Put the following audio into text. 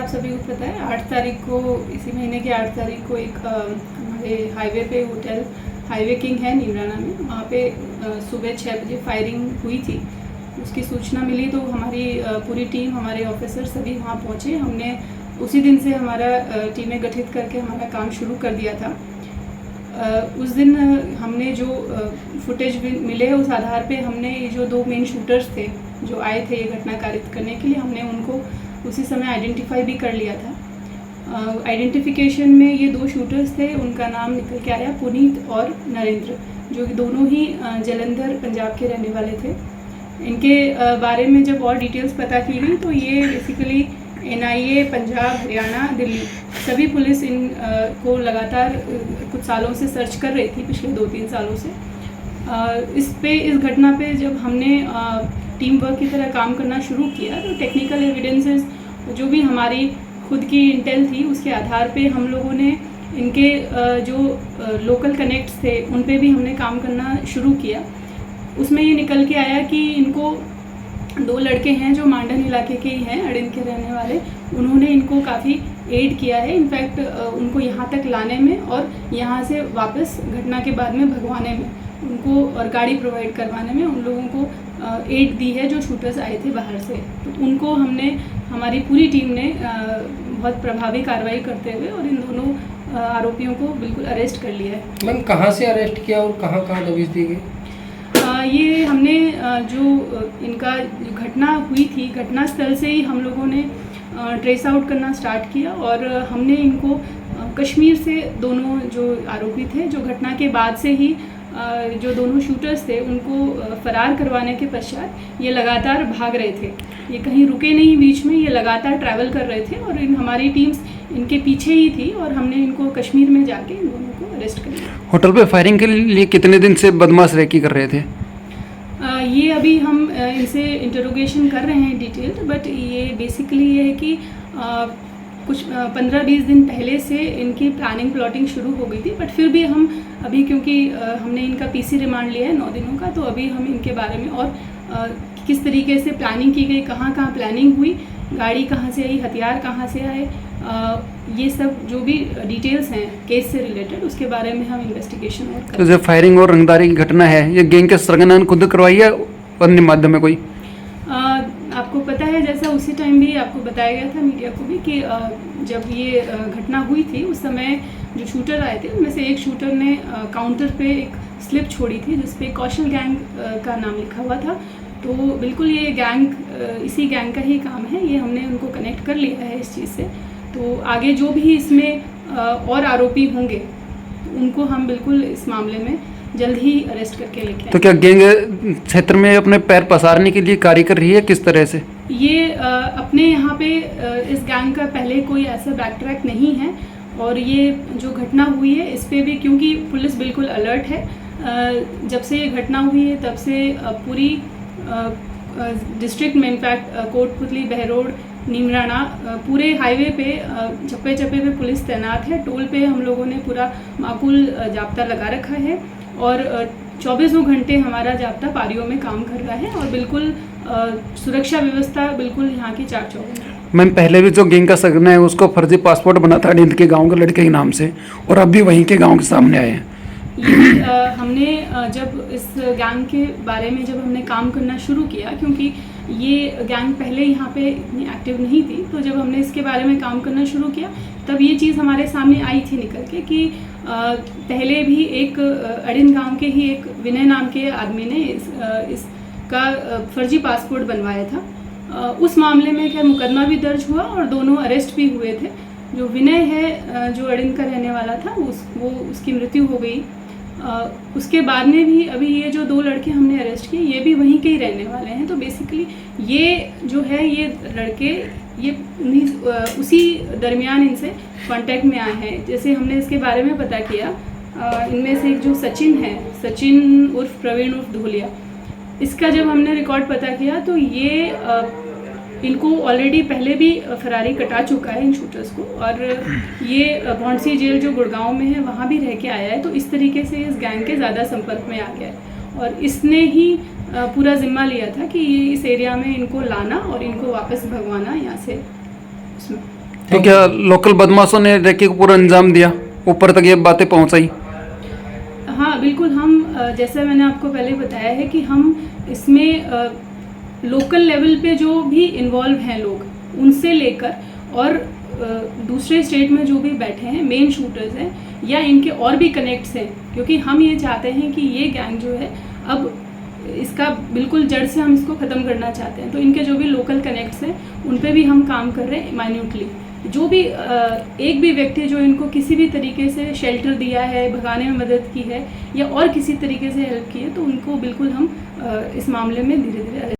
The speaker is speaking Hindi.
आप सभी को पता है 8 तारीख को, इसी महीने की 8 तारीख को एक हमारे हाईवे पे होटल हाईवे किंग है नीमराना में, वहाँ पे सुबह 6 बजे फायरिंग हुई थी। उसकी सूचना मिली तो हमारी पूरी टीम, हमारे ऑफिसर सभी वहाँ पहुँचे। हमने उसी दिन से हमारा टीमें गठित करके हमारा काम शुरू कर दिया था। उस दिन हमने जो फुटेज मिले उस आधार पे हमने ये जो 2 मेन शूटर्स थे जो आए थे ये घटना कारित करने के लिए, हमने उनको उसी समय आइडेंटिफाई भी कर लिया था। आइडेंटिफिकेशन में ये 2 शूटर्स थे, उनका नाम निकल के आया पुनीत और नरेंद्र, जो कि दोनों ही जलंधर पंजाब के रहने वाले थे। इनके बारे में जब और डिटेल्स पता की गई तो ये बेसिकली NIA पंजाब, हरियाणा, दिल्ली सभी पुलिस इन को लगातार कुछ सालों से सर्च कर रही थी, पिछले 2-3 सालों से। इस घटना पे जब हमने टीम वर्क की तरह काम करना शुरू किया तो टेक्निकल एविडेंसेस जो भी हमारी खुद की इंटेल थी उसके आधार पे हम लोगों ने इनके जो लोकल कनेक्ट्स थे उन पे भी हमने काम करना शुरू किया। उसमें ये निकल के आया कि इनको 2 लड़के हैं जो मांडन इलाके के ही हैं, अड़िन के रहने वाले। उन्होंने इनको काफ़ी एड किया है, इनफैक्ट उनको यहाँ तक लाने में और यहाँ से वापस घटना के बाद में भगवाने में उनको और गाड़ी प्रोवाइड करवाने में उन लोगों को एड दी है जो शूटर्स आए थे बाहर से। तो उनको हमने, हमारी पूरी टीम ने बहुत प्रभावी कार्रवाई करते हुए और इन दोनों आरोपियों को बिल्कुल अरेस्ट कर लिया है। मैम कहाँ से अरेस्ट किया और कहाँ कहाँ दबिश दी गई? ये हमने जो इनका घटना हुई थी, घटनास्थल से ही हम लोगों ने ट्रेस आउट करना स्टार्ट किया और हमने इनको कश्मीर से दोनों जो आरोपी थे, जो घटना के बाद से ही जो दोनों शूटर्स थे उनको फरार करवाने के पश्चात ये लगातार भाग रहे थे। ये कहीं रुके नहीं बीच में, ये लगातार ट्रैवल कर रहे थे और हमारी टीम्स इनके पीछे ही थी और हमने इनको कश्मीर में जाके इन दोनों को अरेस्ट कर लिया। होटल पे फायरिंग के लिए कितने दिन से बदमाश रेकी कर रहे थे? ये अभी हम इनसे इंटरोगेशन कर रहे हैं डिटेल, बट ये बेसिकली ये है कि कुछ 15-20 दिन पहले से इनकी प्लानिंग प्लॉटिंग शुरू हो गई थी। बट फिर भी हम अभी, क्योंकि हमने इनका PC रिमांड लिया है 9 दिनों का, तो अभी हम इनके बारे में और किस तरीके से प्लानिंग की गई, कहाँ कहाँ प्लानिंग हुई, गाड़ी कहाँ से आई, हथियार कहाँ से आए, ये सब जो भी डिटेल्स हैं केस से रिलेटेड उसके बारे में हम इन्वेस्टिगेशन और तो जो फायरिंग और रंगदारी की घटना है ये गैंग के सरगना खुद करवाई है अन्य माध्यम में कोई? आपको पता है, जैसा उसी टाइम भी आपको बताया गया था मीडिया को भी कि जब ये घटना हुई थी उस समय जो शूटर आए थे उनमें से एक शूटर ने काउंटर पे एक स्लिप छोड़ी थी जिसपे कौशल गैंग का नाम लिखा हुआ था। तो बिल्कुल ये गैंग, इसी गैंग का ही काम है, ये हमने उनको कनेक्ट कर लिया है इस चीज़ से। तो आगे जो भी इसमें और आरोपी होंगे उनको हम बिल्कुल इस मामले में जल्द ही अरेस्ट करके लेके आएंगे। तो क्या गैंग क्षेत्र में अपने पैर पसारने के लिए कार्य कर रही है, किस तरह से? ये अपने यहाँ पे इस गैंग का पहले कोई ऐसा बैक ट्रैक नहीं है और ये जो घटना हुई है इस पे भी, क्योंकि पुलिस बिल्कुल अलर्ट है, जब से ये घटना हुई है तब से पूरी डिस्ट्रिक्ट में, इनफैक्ट कोटपुतली, बहरोड, नीमराना, पूरे हाईवे पे चप्पे चप्पे पे पुलिस तैनात है। टोल पे हम लोगों ने पूरा माकूल जाब्ता लगा रखा है और 24 घंटे हमारा जाब्ता पारियों में काम कर रहा है और बिल्कुल सुरक्षा व्यवस्था बिल्कुल यहाँ की चाक चौबंद है। मैम पहले भी जो गैंग का सरगना है उसको फर्जी पासपोर्ट बना था अड़िंद के गाँव के लड़के के नाम से और अब भी वहीं के गाँव के सामने आए हैं। ये हमने जब इस गैंग के बारे में जब हमने काम करना शुरू किया, क्योंकि ये गैंग पहले यहाँ पे इतनी एक्टिव नहीं थी, तो जब हमने इसके बारे में काम करना शुरू किया तब ये चीज़ हमारे सामने आई थी निकल के कि पहले भी एक अड़िन गांव के ही एक विनय नाम के आदमी ने इसका फर्जी पासपोर्ट बनवाया था। उस मामले में क्या मुकदमा भी दर्ज हुआ और दोनों अरेस्ट भी हुए थे। जो विनय है जो अड़िन का रहने वाला था उसकी मृत्यु हो गई। उसके बाद में भी अभी ये जो 2 लड़के हमने अरेस्ट किए ये भी वहीं के ही रहने वाले हैं। तो बेसिकली ये जो है ये लड़के ये उसी दरमियान इनसे कांटेक्ट में आए हैं। जैसे हमने इसके बारे में पता किया, इनमें से एक जो सचिन है, सचिन उर्फ प्रवीण उर्फ धोलिया, इसका जब हमने रिकॉर्ड पता किया तो ये इनको ऑलरेडी पहले भी फरारी कटा चुका है इन शूटर्स को, और ये भौंडसी जेल जो गुड़गांव में है वहाँ भी रह के आया है। तो इस तरीके से इस गैंग के ज़्यादा संपर्क में आ गया है और इसने ही पूरा जिम्मा लिया था कि ये इस एरिया में इनको लाना और इनको वापस भगवाना यहाँ से उसमें। तो क्या लोकल बदमाशों ने रेकी को पूरा अंजाम दिया, ऊपर तक ये बातें पहुंचाई? हाँ बिल्कुल, हम जैसा मैंने आपको पहले बताया है कि हम इसमें लोकल लेवल पे जो भी इन्वॉल्व हैं लोग, उनसे लेकर और दूसरे स्टेट में जो भी बैठे हैं मेन शूटर्स हैं या इनके और भी कनेक्ट्स हैं, क्योंकि हम ये चाहते हैं कि ये गैंग जो है अब इसका बिल्कुल जड़ से हम इसको ख़त्म करना चाहते हैं। तो इनके जो भी लोकल कनेक्ट्स हैं उन पे भी हम काम कर रहे हैं माइन्यूटली। जो भी एक भी व्यक्ति जो इनको किसी भी तरीके से शेल्टर दिया है, भगाने में मदद की है या और किसी तरीके से हेल्प की है, तो उनको बिल्कुल हम इस मामले में धीरे धीरे